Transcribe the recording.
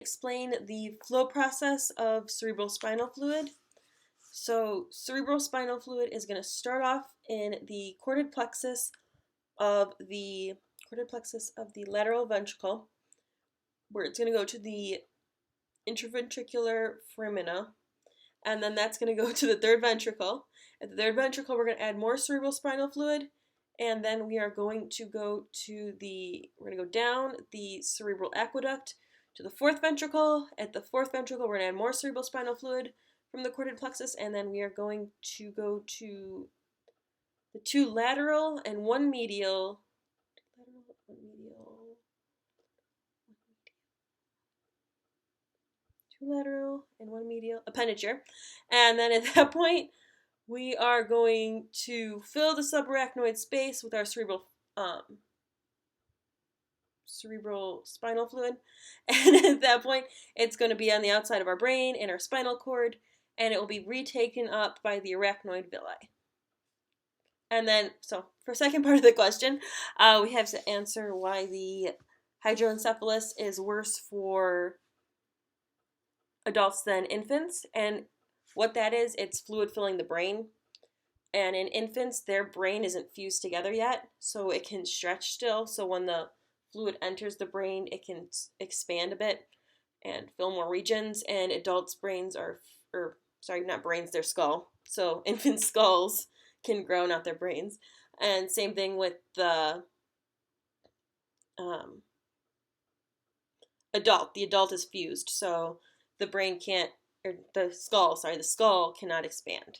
Explain the flow process of cerebrospinal fluid. So cerebrospinal fluid is going to start off in the chordate plexus of the lateral ventricle, where it's going to go to the interventricular foramina, and then that's going to go to the third ventricle. At the third ventricle, we're going to add more cerebrospinal fluid, and then we are going to go down the cerebral aqueduct to the fourth ventricle. At the fourth ventricle, we're going to add more cerebrospinal fluid from the chordate plexus, and then we are going to go to the two lateral and one medial appendager. And then at that point, we are going to fill the subarachnoid space with our cerebral spinal fluid. And at that point, it's going to be on the outside of our brain and our spinal cord, and it will be retaken up by the arachnoid villi. And then, so for the second part of the question, we have to answer why the hydroencephalus is worse for adults than infants. And what that is, it's fluid filling the brain. And in infants, their brain isn't fused together yet, so it can stretch still. So when the fluid enters the brain, it can expand a bit and fill more regions. And adults' brains their skull. So infant skulls can grow, not their brains. And same thing with the adult. The adult is fused, so the skull cannot expand.